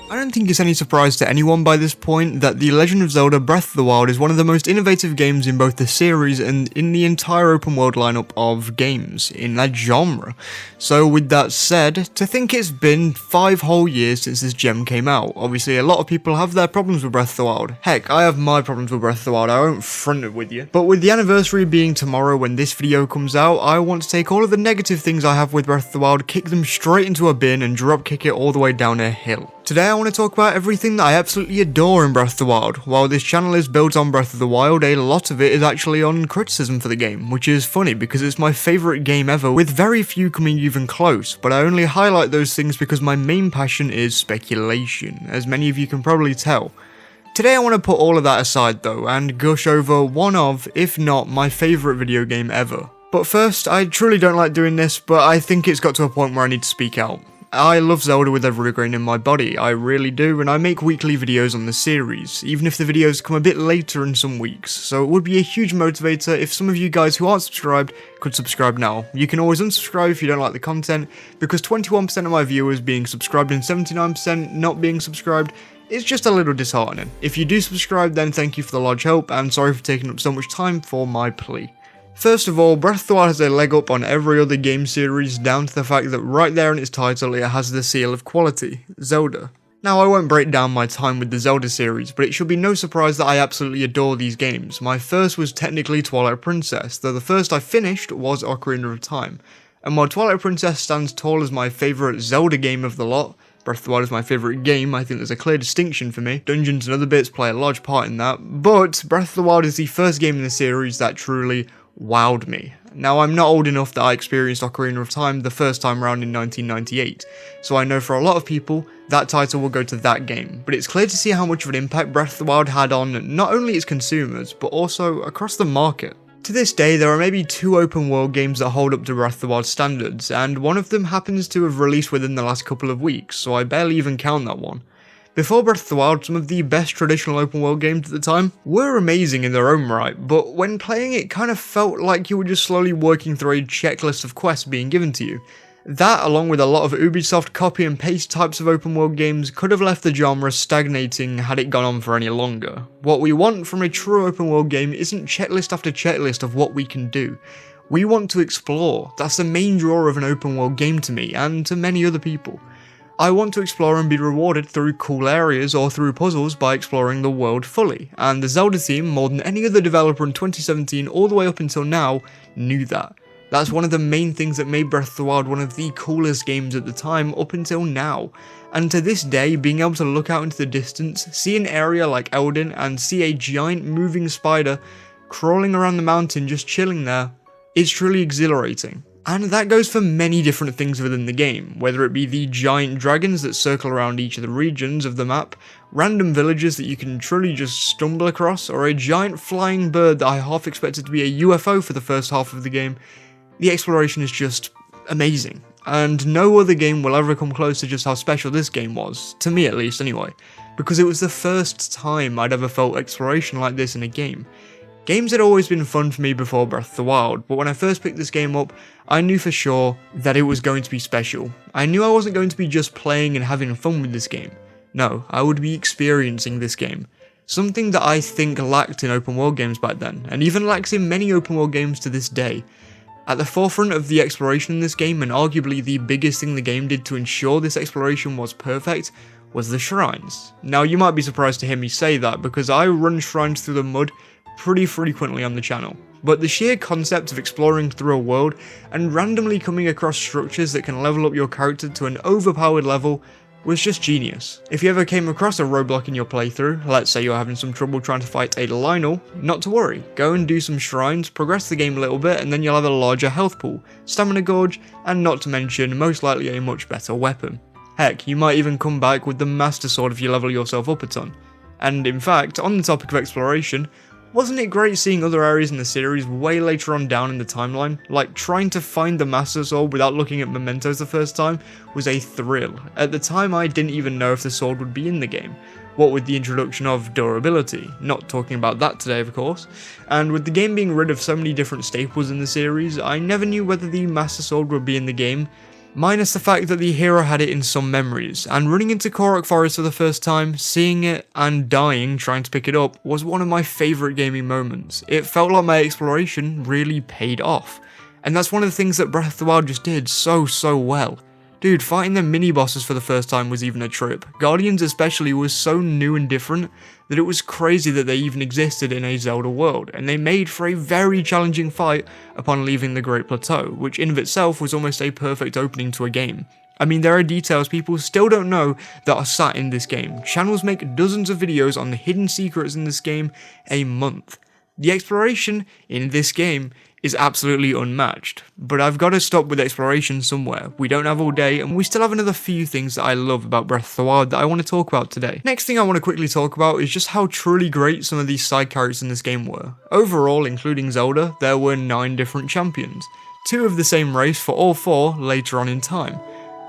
I don't think it's any surprise to anyone by this point that The Legend of Zelda Breath of the Wild is one of the most innovative games in both the series and in the entire open world lineup of games in that genre. So with that said, to think it's been 5 whole years since this gem came out. Obviously a lot of people have their problems with Breath of the Wild. Heck, I have my problems with Breath of the Wild, I won't front it with you. But with the anniversary being tomorrow when this video comes out, I want to take all of the negative things I have with Breath of the Wild, kick them straight into a bin and drop kick it all the way down a hill. Today I want to talk about everything that I absolutely adore in Breath of the Wild. While this channel is built on Breath of the Wild, a lot of it is actually on criticism for the game, which is funny because it's my favourite game ever, with very few coming even close, but I only highlight those things because my main passion is speculation, as many of you can probably tell. Today I want to put all of that aside though, and gush over one of, if not my favourite video game ever. But first, I truly don't like doing this, but I think it's got to a point where I need to speak out. I love Zelda with every grain in my body, I really do, and I make weekly videos on the series, even if the videos come a bit later in some weeks, so it would be a huge motivator if some of you guys who aren't subscribed could subscribe now. You can always unsubscribe if you don't like the content, because 21% of my viewers being subscribed and 79% not being subscribed is just a little disheartening. If you do subscribe, then thank you for the large help, and sorry for taking up so much time for my plea. First of all, Breath of the Wild has a leg up on every other game series down to the fact that right there in its title it has the seal of quality, Zelda. Now I won't break down my time with the Zelda series, but it should be no surprise that I absolutely adore these games. My first was technically Twilight Princess, though the first I finished was Ocarina of Time. And while Twilight Princess stands tall as my favourite Zelda game of the lot, Breath of the Wild is my favourite game, I think there's a clear distinction for me. Dungeons and other bits play a large part in that, but Breath of the Wild is the first game in the series that truly wowed me. Now I'm not old enough that I experienced Ocarina of Time the first time around in 1998, so I know for a lot of people that title will go to that game, but it's clear to see how much of an impact Breath of the Wild had on not only its consumers, but also across the market. To this day, there are maybe 2 open world games that hold up to Breath of the Wild standards, and one of them happens to have released within the last couple of weeks, so I barely even count that one. Before Breath of the Wild, some of the best traditional open world games at the time were amazing in their own right, but when playing it kind of felt like you were just slowly working through a checklist of quests being given to you. That, along with a lot of Ubisoft copy and paste types of open world games, could have left the genre stagnating had it gone on for any longer. What we want from a true open world game isn't checklist after checklist of what we can do. We want to explore. That's the main draw of an open world game to me, and to many other people. I want to explore and be rewarded through cool areas or through puzzles by exploring the world fully, and the Zelda team, more than any other developer in 2017 all the way up until now, knew that. That's one of the main things that made Breath of the Wild one of the coolest games at the time up until now, and to this day, being able to look out into the distance, see an area like Eldin and see a giant moving spider crawling around the mountain just chilling there, is truly exhilarating. And that goes for many different things within the game, whether it be the giant dragons that circle around each of the regions of the map, random villages that you can truly just stumble across, or a giant flying bird that I half expected to be a UFO for the first half of the game. The exploration is just amazing, and no other game will ever come close to just how special this game was, to me at least anyway, because it was the first time I'd ever felt exploration like this in a game. Games had always been fun for me before Breath of the Wild, but when I first picked this game up, I knew for sure that it was going to be special. I knew I wasn't going to be just playing and having fun with this game. No, I would be experiencing this game. Something that I think lacked in open world games back then, and even lacks in many open world games to this day. At the forefront of the exploration in this game, and arguably the biggest thing the game did to ensure this exploration was perfect, was the shrines. Now you might be surprised to hear me say that, because I run shrines through the mud pretty frequently on the channel, but the sheer concept of exploring through a world and randomly coming across structures that can level up your character to an overpowered level was just genius. If you ever came across a roadblock in your playthrough, let's say you're having some trouble trying to fight a Lionel, not to worry, go and do some shrines, progress the game a little bit, and then you'll have a larger health pool, stamina gauge, and not to mention most likely a much better weapon. Heck, you might even come back with the Master Sword if you level yourself up a ton. And in fact, on the topic of exploration, wasn't it great seeing other areas in the series way later on down in the timeline? Like, trying to find the Master Sword without looking at mementos the first time was a thrill. At the time I didn't even know if the sword would be in the game. What with the introduction of durability, not talking about that today of course, and with the game being rid of so many different staples in the series, I never knew whether the Master Sword would be in the game, minus the fact that the hero had it in some memories, and running into Korok Forest for the first time, seeing it and dying trying to pick it up was one of my favourite gaming moments. It felt like my exploration really paid off, and that's one of the things that Breath of the Wild just did so well. Dude, fighting the mini-bosses for the first time was even a trip. Guardians especially was so new and different that it was crazy that they even existed in a Zelda world, and they made for a very challenging fight upon leaving the Great Plateau, which in of itself was almost a perfect opening to a game. I mean, there are details people still don't know that are sat in this game. Channels make dozens of videos on the hidden secrets in this game a month. The exploration in this game is absolutely unmatched, but I've got to stop with exploration somewhere. We don't have all day, and we still have another few things that I love about Breath of the Wild that I want to talk about today. Next thing I want to quickly talk about is just how truly great some of these side characters in this game were. Overall, including Zelda, there were 9 different champions, 2 of the same race for all 4 later on in time.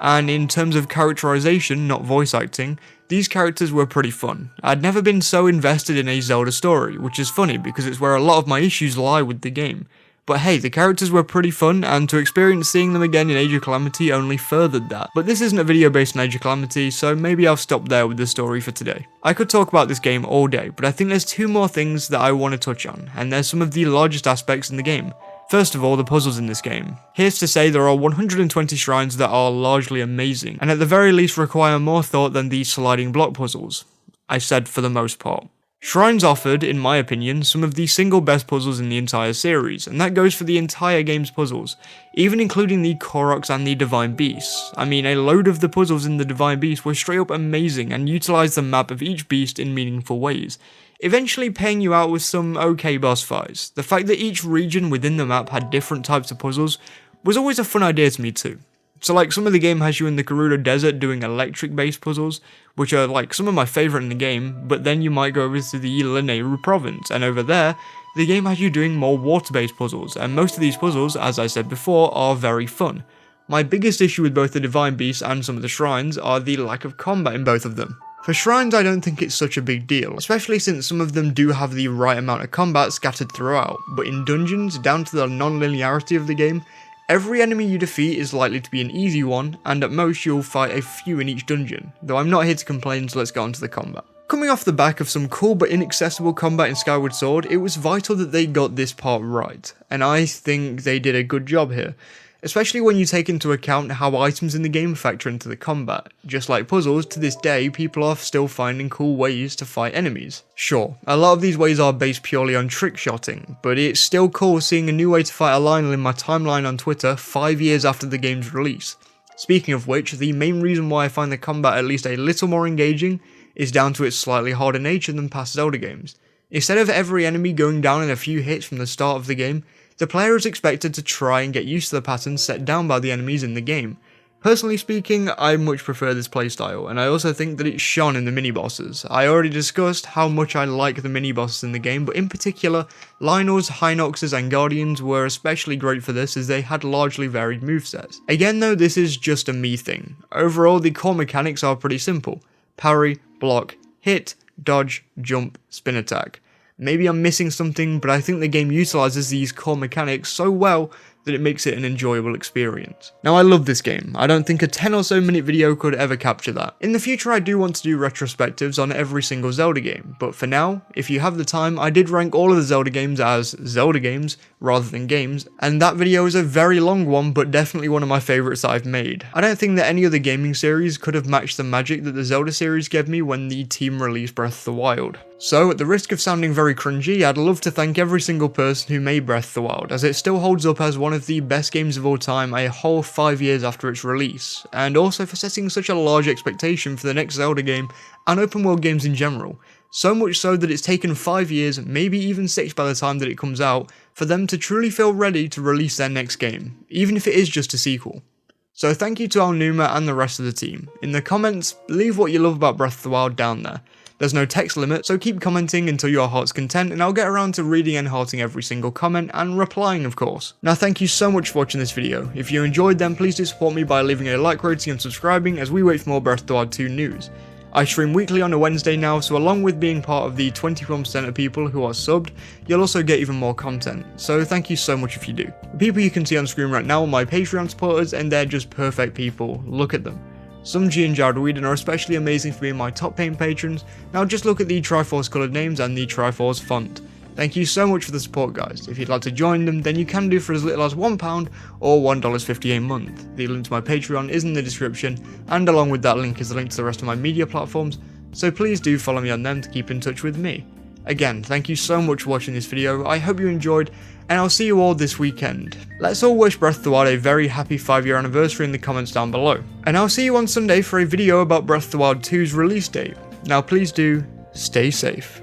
And in terms of characterization, not voice acting, these characters were pretty fun. I'd never been so invested in a Zelda story, which is funny because it's where a lot of my issues lie with the game. But hey, the characters were pretty fun, and to experience seeing them again in Age of Calamity only furthered that. But this isn't a video based on Age of Calamity, so maybe I'll stop there with the story for today. I could talk about this game all day, but I think there's 2 more things that I want to touch on, and they're some of the largest aspects in the game. First of all, the puzzles in this game. Here's to say there are 120 shrines that are largely amazing, and at the very least require more thought than the sliding block puzzles. I said for the most part. Shrines offered, in my opinion, some of the single best puzzles in the entire series, and that goes for the entire game's puzzles, even including the Koroks and the Divine Beasts. I mean, a load of the puzzles in the Divine Beast were straight up amazing and utilised the map of each beast in meaningful ways, eventually paying you out with some okay boss fights. The fact that each region within the map had different types of puzzles was always a fun idea to me too. So like some of the game has you in the Gerudo Desert doing electric based puzzles, which are like some of my favourite in the game, but then you might go over to the Lanayru province, and over there, the game has you doing more water based puzzles, and most of these puzzles, as I said before, are very fun. My biggest issue with both the Divine Beasts and some of the shrines are the lack of combat in both of them. For shrines, I don't think it's such a big deal, especially since some of them do have the right amount of combat scattered throughout, but in dungeons, down to the non-linearity of the game, every enemy you defeat is likely to be an easy one, and at most you'll fight a few in each dungeon, though I'm not here to complain, so let's get on to the combat. Coming off the back of some cool but inaccessible combat in Skyward Sword, it was vital that they got this part right, and I think they did a good job here. Especially when you take into account how items in the game factor into the combat. Just like puzzles, to this day, people are still finding cool ways to fight enemies. Sure, a lot of these ways are based purely on trick-shotting, but it's still cool seeing a new way to fight a Lionel in my timeline on Twitter 5 years after the game's release. Speaking of which, the main reason why I find the combat at least a little more engaging is down to its slightly harder nature than past Zelda games. Instead of every enemy going down in a few hits from the start of the game, the player is expected to try and get used to the patterns set down by the enemies in the game. Personally speaking, I much prefer this playstyle, and I also think that it's shone in the mini-bosses. I already discussed how much I like the mini-bosses in the game, but in particular, Lionels, Hinoxes and Guardians were especially great for this as they had largely varied movesets. Again though, this is just a me thing. Overall, the core mechanics are pretty simple. Parry, block, hit, dodge, jump, spin attack. Maybe I'm missing something, but I think the game utilises these core mechanics so well that it makes it an enjoyable experience. Now I love this game, I don't think a 10 or so minute video could ever capture that. In the future I do want to do retrospectives on every single Zelda game, but for now, if you have the time, I did rank all of the Zelda games as Zelda games rather than games, and that video is a very long one but definitely one of my favourites that I've made. I don't think that any other gaming series could have matched the magic that the Zelda series gave me when the team released Breath of the Wild. So, at the risk of sounding very cringy, I'd love to thank every single person who made Breath of the Wild, as it still holds up as one of the best games of all time a whole 5 years after its release, and also for setting such a large expectation for the next Zelda game and open world games in general. So much so that it's taken 5 years, maybe even 6 by the time that it comes out, for them to truly feel ready to release their next game, even if it is just a sequel. So thank you to Alnuma and the rest of the team. In the comments, leave what you love about Breath of the Wild down there. There's no text limit, so keep commenting until your heart's content, and I'll get around to reading and hearting every single comment, and replying of course. Now thank you so much for watching this video. If you enjoyed then please do support me by leaving a like, rating and subscribing as we wait for more Breath of the Wild 2 news. I stream weekly on a Wednesday now, so along with being part of the 21% of people who are subbed, you'll also get even more content, so thank you so much if you do. The people you can see on screen right now are my Patreon supporters, and they're just perfect people. Look at them. Some G and Jared Whedon are especially amazing for being my top paying patrons. Now just look at the Triforce coloured names and the Triforce font. Thank you so much for the support, guys. If you'd like to join them, then you can do for as little as £1 or $1.50 a month. The link to my Patreon is in the description, and along with that link is the link to the rest of my media platforms, so please do follow me on them to keep in touch with me. Again, thank you so much for watching this video, I hope you enjoyed, and I'll see you all this weekend. Let's all wish Breath of the Wild a very happy 5-year anniversary in the comments down below. And I'll see you on Sunday for a video about Breath of the Wild 2's release date. Now please do, stay safe.